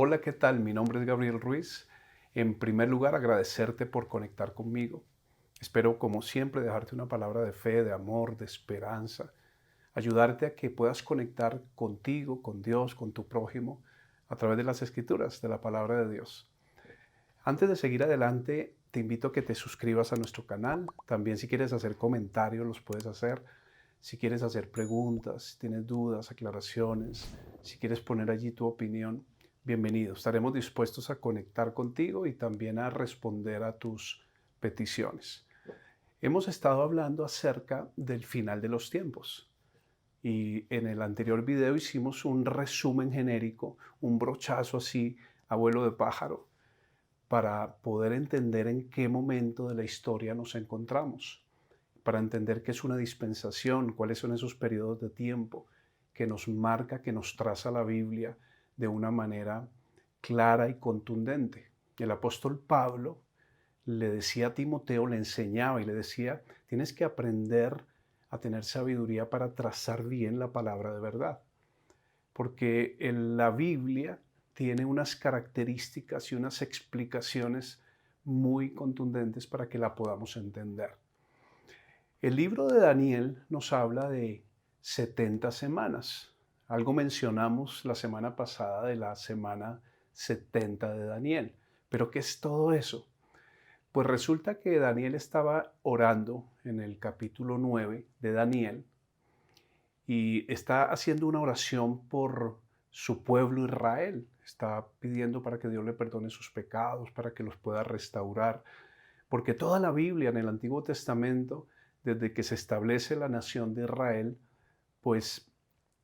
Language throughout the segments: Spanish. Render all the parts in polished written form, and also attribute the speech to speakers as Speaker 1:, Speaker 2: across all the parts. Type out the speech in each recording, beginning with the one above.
Speaker 1: Hola, ¿qué tal? Mi nombre es Gabriel Ruiz. En primer lugar, agradecerte por conectar conmigo. Espero, como siempre, dejarte una palabra de fe, de amor, de esperanza, ayudarte a que puedas conectar contigo, con Dios, con tu prójimo, a través de las Escrituras, de la palabra de Dios. Antes de seguir adelante, te invito a que te suscribas a nuestro canal. También si quieres hacer comentarios, los puedes hacer. Si quieres hacer preguntas, si tienes dudas, aclaraciones, si quieres poner allí tu opinión, bienvenido. Estaremos dispuestos a conectar contigo y también a responder a tus peticiones. Hemos estado hablando acerca del final de los tiempos y en el anterior video hicimos un resumen genérico, un brochazo así, abuelo de pájaro, para poder entender en qué momento de la historia nos encontramos, para entender qué es una dispensación, cuáles son esos periodos de tiempo que nos marca, que nos traza la Biblia de una manera clara y contundente. El apóstol Pablo le decía a Timoteo, le enseñaba y le decía, tienes que aprender a tener sabiduría para trazar bien la palabra de verdad, porque en la Biblia tiene unas características y unas explicaciones muy contundentes para que la podamos entender. El libro de Daniel nos habla de 70 semanas. Algo mencionamos la semana pasada de la semana 70 de Daniel. ¿Pero qué es todo eso? Pues resulta que Daniel estaba orando en el capítulo 9 de Daniel y está haciendo una oración por su pueblo Israel. Está pidiendo para que Dios le perdone sus pecados, para que los pueda restaurar, porque toda la Biblia en el Antiguo Testamento, desde que se establece la nación de Israel, pues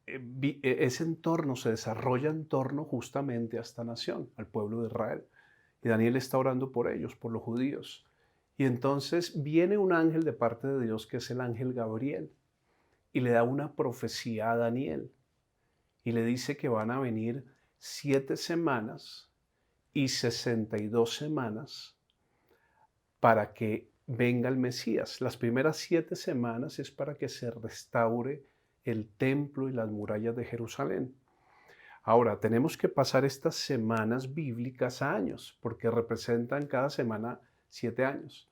Speaker 1: ese entorno se desarrolla en torno justamente a esta nación, al pueblo de Israel. Y Daniel está orando por ellos, por los judíos. Y entonces viene un ángel de parte de Dios, que es el ángel Gabriel, y le da una profecía a Daniel. Y le dice que van a venir 7 semanas y 62 semanas para que venga el Mesías. Las primeras 7 semanas es para que se restaure el templo y las murallas de Jerusalén. Ahora, tenemos que pasar estas semanas bíblicas a años, porque representan cada semana 7 años.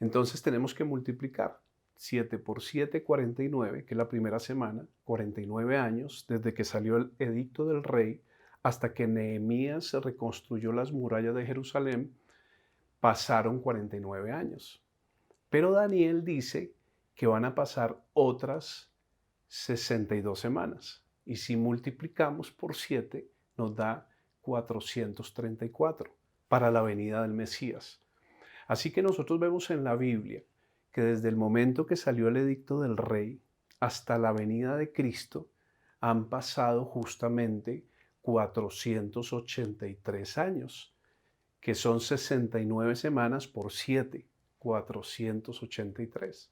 Speaker 1: Entonces tenemos que multiplicar 7 por 7, 49, que es la primera semana, 49 años desde que salió el edicto del rey hasta que Nehemías se reconstruyó las murallas de Jerusalén, pasaron 49 años. Pero Daniel dice que van a pasar otras 62 semanas. Y si multiplicamos por 7, nos da 434 para la venida del Mesías. Así que nosotros vemos en la Biblia que desde el momento que salió el edicto del rey hasta la venida de Cristo han pasado justamente 483 años, que son 69 semanas por 7, 483.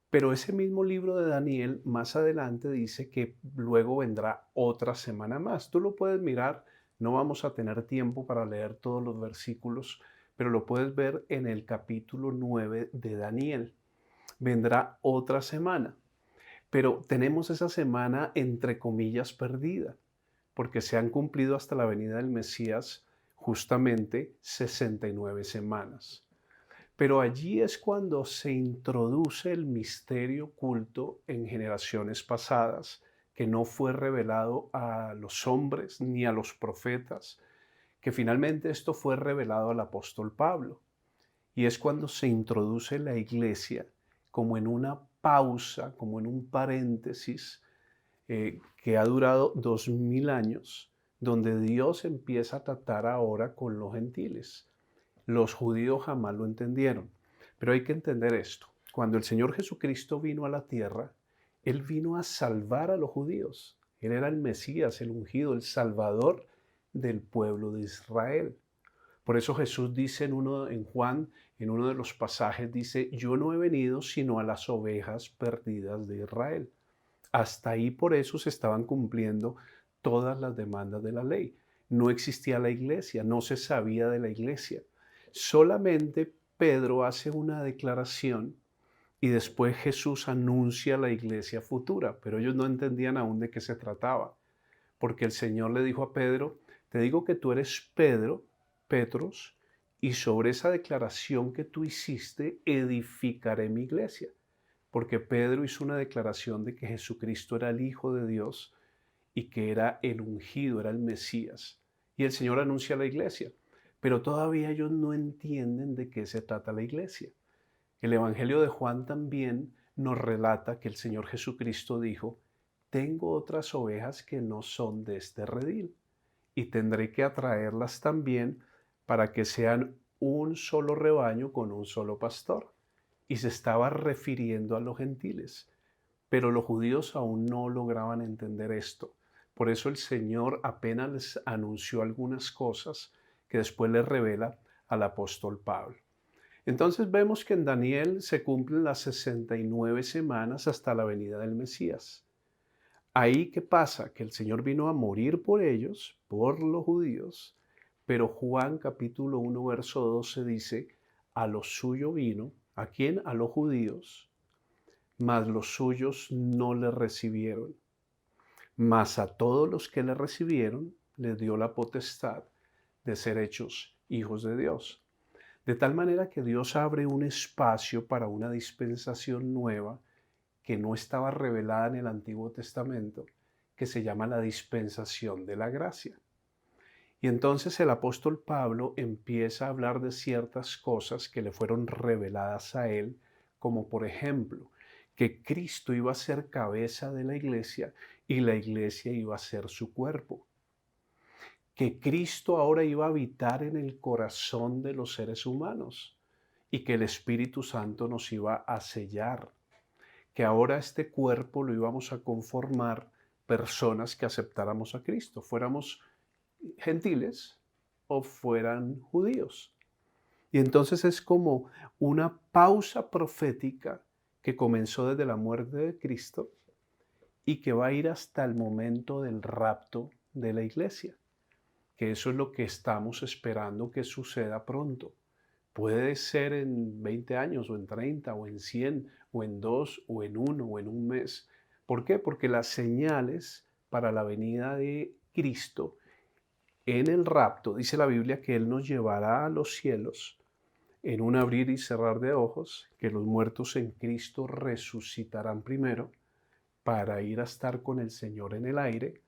Speaker 1: Pero ese mismo libro de Daniel más adelante dice que luego vendrá otra semana más. Tú lo puedes mirar, no vamos a tener tiempo para leer todos los versículos, pero lo puedes ver en el capítulo 9 de Daniel. Vendrá otra semana, pero tenemos esa semana entre comillas perdida, porque se han cumplido hasta la venida del Mesías justamente 69 semanas. Pero allí es cuando se introduce el misterio oculto en generaciones pasadas, que no fue revelado a los hombres ni a los profetas, que finalmente esto fue revelado al apóstol Pablo. Y es cuando se introduce la iglesia como en una pausa, como en un paréntesis, que ha durado 2000 años, donde Dios empieza a tratar ahora con los gentiles. Los judíos jamás lo entendieron, pero hay que entender esto. Cuando el Señor Jesucristo vino a la tierra, Él vino a salvar a los judíos. Él era el Mesías, el ungido, el Salvador del pueblo de Israel. Por eso Jesús dice en Juan, en uno de los pasajes, dice, yo no he venido sino a las ovejas perdidas de Israel. Hasta ahí por eso se estaban cumpliendo todas las demandas de la ley. No existía la iglesia, no se sabía de la iglesia. Solamente Pedro hace una declaración y después Jesús anuncia la iglesia futura, pero ellos no entendían aún de qué se trataba, porque el Señor le dijo a Pedro, te digo que tú eres Pedro, Petros, y sobre esa declaración que tú hiciste, edificaré mi iglesia. Porque Pedro hizo una declaración de que Jesucristo era el Hijo de Dios y que era el ungido, era el Mesías. Y el Señor anuncia a la iglesia, pero todavía ellos no entienden de qué se trata la iglesia. El Evangelio de Juan también nos relata que el Señor Jesucristo dijo: tengo otras ovejas que no son de este redil, y tendré que atraerlas también para que sean un solo rebaño con un solo pastor. Y se estaba refiriendo a los gentiles, pero los judíos aún no lograban entender esto. Por eso el Señor apenas les anunció algunas cosas que después les revela al apóstol Pablo. Entonces vemos que en Daniel se cumplen las 69 semanas hasta la venida del Mesías. Ahí, ¿qué pasa? Que el Señor vino a morir por ellos, por los judíos, pero Juan capítulo 1 verso 12 dice: a lo suyo vino. ¿A quién? A los judíos, mas los suyos no le recibieron. Mas a todos los que le recibieron, les dio la potestad de ser hechos hijos de Dios. De tal manera que Dios abre un espacio para una dispensación nueva que no estaba revelada en el Antiguo Testamento, que se llama la dispensación de la gracia. Y entonces el apóstol Pablo empieza a hablar de ciertas cosas que le fueron reveladas a él, como por ejemplo, que Cristo iba a ser cabeza de la iglesia y la iglesia iba a ser su cuerpo. Que Cristo ahora iba a habitar en el corazón de los seres humanos y que el Espíritu Santo nos iba a sellar. Que ahora este cuerpo lo íbamos a conformar personas que aceptáramos a Cristo, fuéramos gentiles o fueran judíos. Y entonces es como una pausa profética que comenzó desde la muerte de Cristo y que va a ir hasta el momento del rapto de la iglesia, que eso es lo que estamos esperando que suceda pronto. Puede ser en 20 años o en 30 o en 100 o en 2 o en 1 o en un mes. ¿Por qué? Porque las señales para la venida de Cristo en el rapto, dice la Biblia que Él nos llevará a los cielos en un abrir y cerrar de ojos, que los muertos en Cristo resucitarán primero para ir a estar con el Señor en el aire,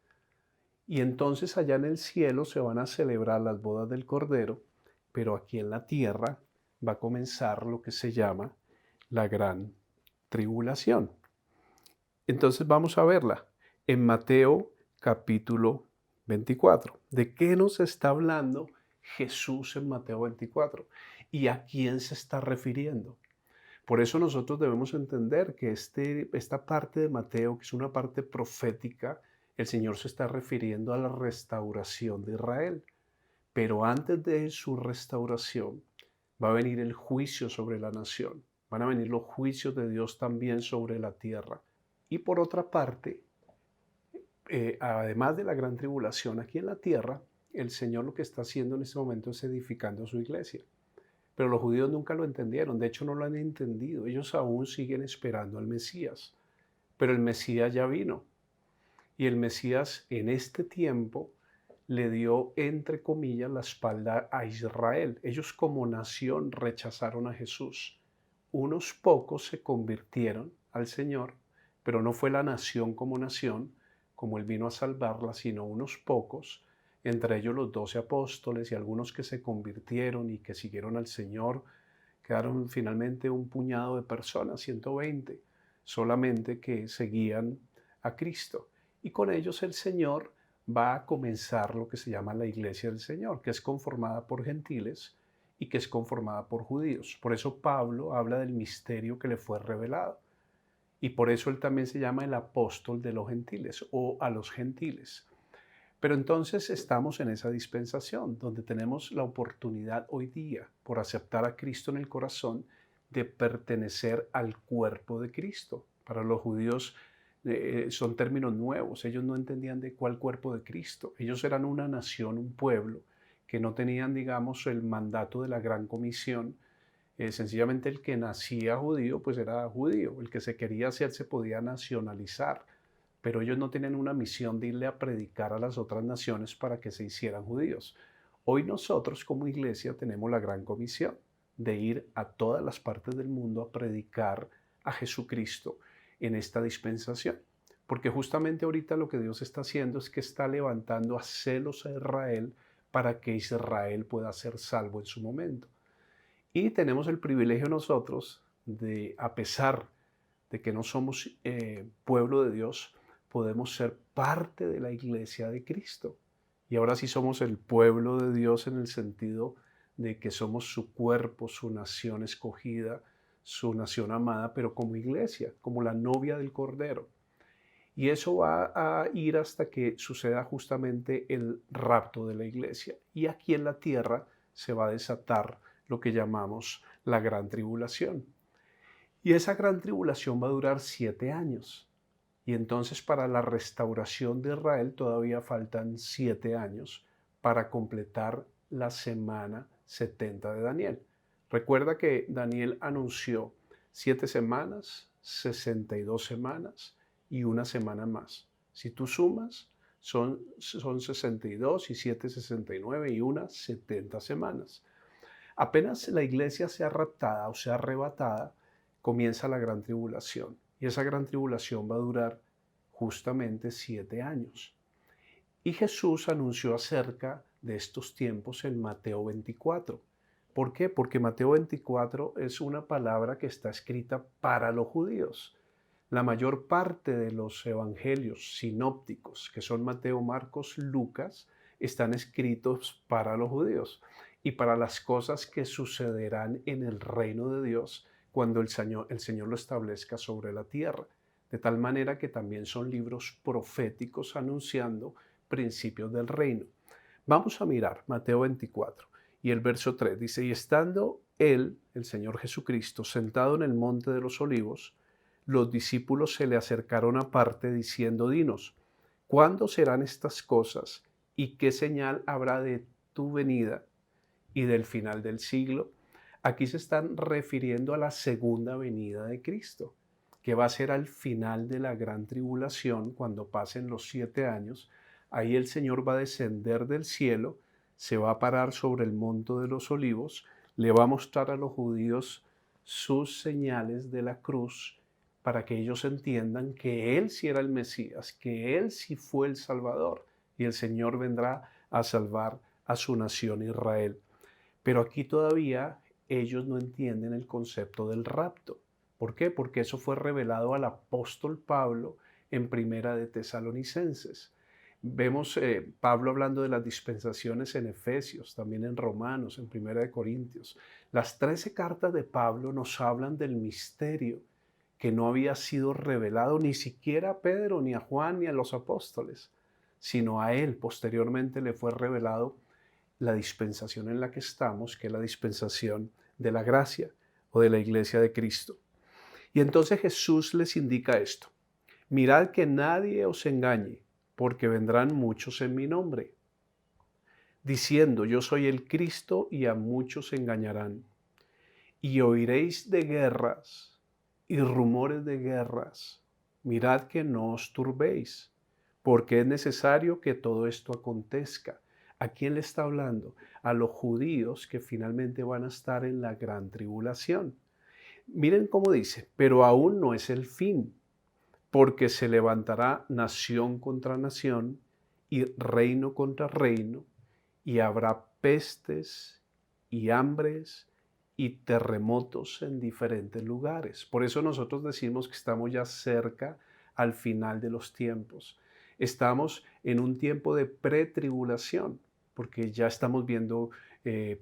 Speaker 1: y entonces allá en el cielo se van a celebrar las bodas del Cordero, pero aquí en la tierra va a comenzar lo que se llama la gran tribulación. Entonces vamos a verla en Mateo capítulo 24. ¿De qué nos está hablando Jesús en Mateo 24? ¿Y a quién se está refiriendo? Por eso nosotros debemos entender que esta parte de Mateo, que es una parte profética, el Señor se está refiriendo a la restauración de Israel. Pero antes de su restauración va a venir el juicio sobre la nación. Van a venir los juicios de Dios también sobre la tierra. Y por otra parte, además de la gran tribulación aquí en la tierra, el Señor lo que está haciendo en este momento es edificando su iglesia. Pero los judíos nunca lo entendieron, de hecho no lo han entendido. Ellos aún siguen esperando al Mesías, pero el Mesías ya vino. Y el Mesías en este tiempo le dio, entre comillas, la espalda a Israel. Ellos como nación rechazaron a Jesús. Unos pocos se convirtieron al Señor, pero no fue la nación, como Él vino a salvarla, sino unos pocos, entre ellos los 12 apóstoles y algunos que se convirtieron y que siguieron al Señor. Quedaron finalmente un puñado de personas, 120, solamente que seguían a Cristo. Y con ellos el Señor va a comenzar lo que se llama la iglesia del Señor, que es conformada por gentiles y que es conformada por judíos. Por eso Pablo habla del misterio que le fue revelado. Y por eso él también se llama el apóstol de los gentiles o a los gentiles. Pero entonces estamos en esa dispensación donde tenemos la oportunidad hoy día, por aceptar a Cristo en el corazón, de pertenecer al cuerpo de Cristo. Para los judíos son términos nuevos. Ellos no entendían de cuál cuerpo de Cristo. Ellos eran una nación, un pueblo, que no tenían, digamos, el mandato de la gran comisión. Sencillamente el que nacía judío, pues era judío. El que se quería hacer se podía nacionalizar. pero ellos no tenían una misión de irle a predicar a las otras naciones para que se hicieran judíos. Hoy nosotros como iglesia tenemos la gran comisión de ir a todas las partes del mundo a predicar a Jesucristo en esta dispensación. Porque justamente ahorita lo que Dios está haciendo es que está levantando a celos a Israel para que Israel pueda ser salvo en su momento. Y tenemos el privilegio nosotros de, a pesar de que no somos pueblo de Dios, podemos ser parte de la iglesia de Cristo. Y ahora sí somos el pueblo de Dios en el sentido de que somos su cuerpo, su nación escogida, su nación amada, pero como iglesia, como la novia del Cordero. Y eso va a ir hasta que suceda justamente el rapto de la iglesia. Y aquí en la tierra se va a desatar lo que llamamos la gran tribulación. Y esa gran tribulación va a durar 7 años. Y entonces para la restauración de Israel todavía faltan 7 años para completar la semana 70 de Daniel. Recuerda que Daniel anunció 7 semanas, 62 semanas y una semana más. Si tú sumas, son 62 y 7, 69 y una 70 semanas. Apenas la iglesia sea raptada o sea arrebatada, comienza la gran tribulación. Y esa gran tribulación va a durar justamente 7 años. Y Jesús anunció acerca de estos tiempos en Mateo 24. ¿Por qué? Porque Mateo 24 es una palabra que está escrita para los judíos. La mayor parte de los evangelios sinópticos, que son Mateo, Marcos, Lucas, están escritos para los judíos y para las cosas que sucederán en el reino de Dios cuando el Señor lo establezca sobre la tierra. De tal manera que también son libros proféticos anunciando principios del reino. Vamos a mirar Mateo 24 y el verso 3 dice, y estando él, el Señor Jesucristo, sentado en el monte de los olivos, los discípulos se le acercaron aparte diciendo, dinos, ¿cuándo serán estas cosas y qué señal habrá de tu venida y del final del siglo? Aquí se están refiriendo a la segunda venida de Cristo, que va a ser al final de la gran tribulación, cuando pasen los 7 años. Ahí el Señor va a descender del cielo, se va a parar sobre el monte de los olivos, le va a mostrar a los judíos sus señales de la cruz, para que ellos entiendan que Él sí era el Mesías, que Él sí fue el Salvador, y el Señor vendrá a salvar a su nación Israel. Pero aquí todavía ellos no entienden el concepto del rapto. ¿Por qué? Porque eso fue revelado al apóstol Pablo en Primera de Tesalonicenses. Vemos Pablo hablando de las dispensaciones en Efesios, también en Romanos, en Primera de Corintios. Las 13 cartas de Pablo nos hablan del misterio que no había sido revelado ni siquiera a Pedro, ni a Juan, ni a los apóstoles, sino a él posteriormente le fue revelado la dispensación en la que estamos, que es la dispensación de la gracia o de la iglesia de Cristo. Y entonces Jesús les indica esto: mirad que nadie os engañe, porque vendrán muchos en mi nombre, diciendo yo soy el Cristo, y a muchos engañarán. Y oiréis de guerras y rumores de guerras. Mirad que no os turbéis, porque es necesario que todo esto acontezca. ¿A quién le está hablando? A los judíos que finalmente van a estar en la gran tribulación. Miren cómo dice, pero aún no es el fin, porque se levantará nación contra nación y reino contra reino, y habrá pestes y hambres y terremotos en diferentes lugares. Por eso nosotros decimos que estamos ya cerca al final de los tiempos. Estamos en un tiempo de pretribulación, porque ya estamos viendo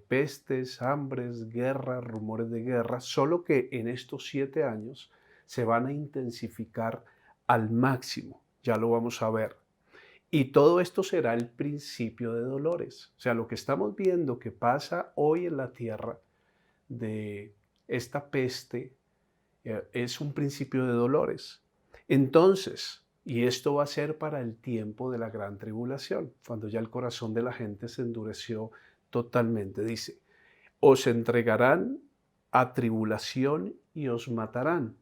Speaker 1: pestes, hambres, guerras, rumores de guerra, solo que en estos 7 años se van a intensificar al máximo, ya lo vamos a ver. Y todo esto será el principio de dolores. O sea, lo que estamos viendo que pasa hoy en la tierra de esta peste es un principio de dolores. Entonces, y esto va a ser para el tiempo de la gran tribulación, cuando ya el corazón de la gente se endureció totalmente. Dice, os entregarán a tribulación y os matarán.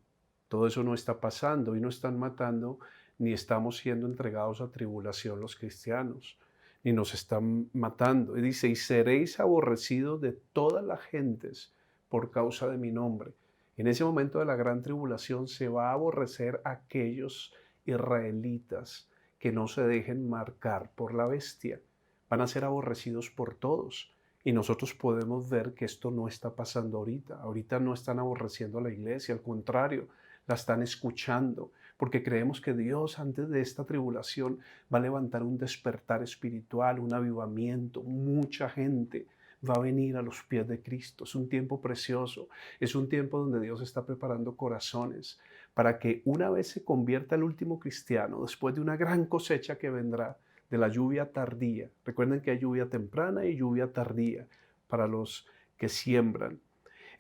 Speaker 1: Todo eso no está pasando y no están matando ni estamos siendo entregados a tribulación los cristianos, ni nos están matando. Y dice, y seréis aborrecidos de todas las gentes por causa de mi nombre. En ese momento de la gran tribulación se va a aborrecer a aquellos israelitas que no se dejen marcar por la bestia. Van a ser aborrecidos por todos. Y nosotros podemos ver que esto no está pasando ahorita. Ahorita no están aborreciendo a la iglesia, al contrario, la están escuchando, porque creemos que Dios antes de esta tribulación va a levantar un despertar espiritual, un avivamiento. Mucha gente va a venir a los pies de Cristo. Es un tiempo precioso, es un tiempo donde Dios está preparando corazones para que una vez se convierta el último cristiano, después de una gran cosecha que vendrá, de la lluvia tardía. Recuerden que hay lluvia temprana y lluvia tardía para los que siembran.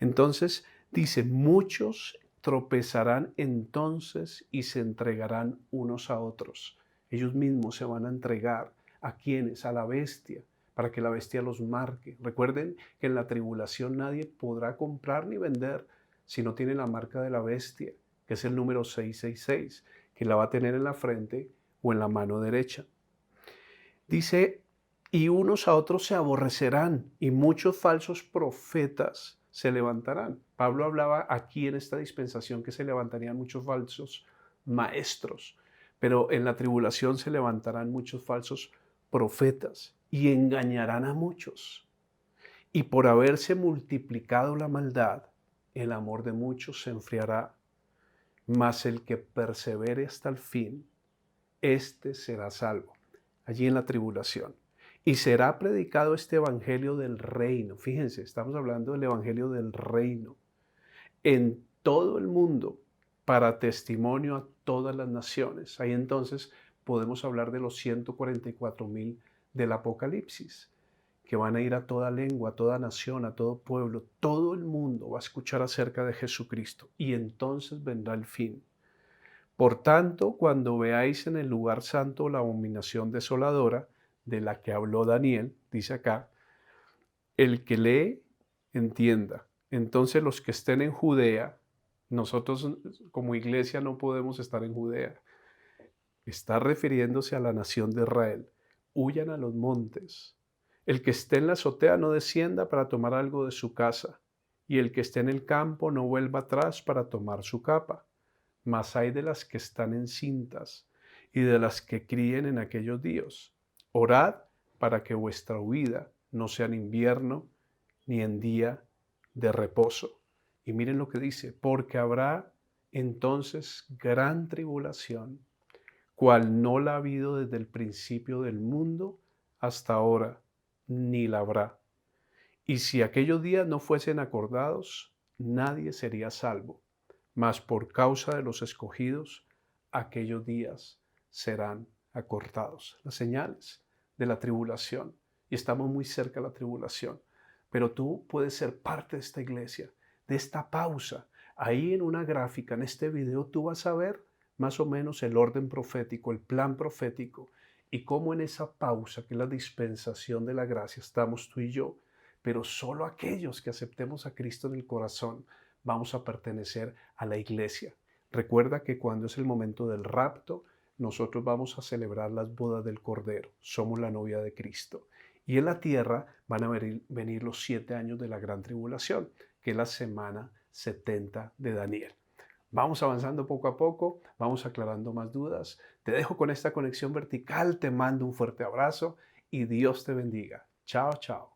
Speaker 1: Entonces dice, muchos tropezarán entonces y se entregarán unos a otros. Ellos mismos se van a entregar. ¿A quiénes? A la bestia, para que la bestia los marque. Recuerden que en la tribulación nadie podrá comprar ni vender si no tiene la marca de la bestia, que es el número 666, que la va a tener en la frente o en la mano derecha. Dice, y unos a otros se aborrecerán y muchos falsos profetas se levantarán. Pablo hablaba aquí en esta dispensación que se levantarían muchos falsos maestros, pero en la tribulación se levantarán muchos falsos profetas y engañarán a muchos. Y por haberse multiplicado la maldad, el amor de muchos se enfriará, mas el que persevere hasta el fin, éste será salvo. Allí en la tribulación. Y será predicado este evangelio del reino. Fíjense, estamos hablando del evangelio del reino en todo el mundo para testimonio a todas las naciones. Ahí entonces podemos hablar de los 144,000 del Apocalipsis, que van a ir a toda lengua, a toda nación, a todo pueblo. Todo el mundo va a escuchar acerca de Jesucristo y entonces vendrá el fin. Por tanto, cuando veáis en el lugar santo la abominación desoladora de la que habló Daniel, dice acá, el que lee, entienda. Entonces los que estén en Judea, nosotros como iglesia no podemos estar en Judea. Está refiriéndose a la nación de Israel. Huyan a los montes. El que esté en la azotea no descienda para tomar algo de su casa, y el que esté en el campo no vuelva atrás para tomar su capa. Mas hay de las que están encintas y de las que críen en aquellos días. Orad para que vuestra huida no sea en invierno ni en día de reposo. Y miren lo que dice, porque habrá entonces gran tribulación, cual no la ha habido desde el principio del mundo hasta ahora, ni la habrá. Y si aquellos días no fuesen acordados, nadie sería salvo. Mas por causa de los escogidos, aquellos días serán acortados. Las señales de la tribulación. Y estamos muy cerca de la tribulación. Pero tú puedes ser parte de esta iglesia, de esta pausa. Ahí en una gráfica, en este video, tú vas a ver más o menos el orden profético, el plan profético, y cómo en esa pausa, que es la dispensación de la gracia, estamos tú y yo. Pero solo aquellos que aceptemos a Cristo en el corazón vamos a pertenecer a la iglesia. Recuerda que cuando es el momento del rapto, nosotros vamos a celebrar las bodas del Cordero. Somos la novia de Cristo. Y en la tierra van a venir los 7 años de la gran tribulación, que es la semana 70 de Daniel. Vamos avanzando poco a poco, vamos aclarando más dudas. Te dejo con esta conexión vertical, te mando un fuerte abrazo y Dios te bendiga. Chao, chao.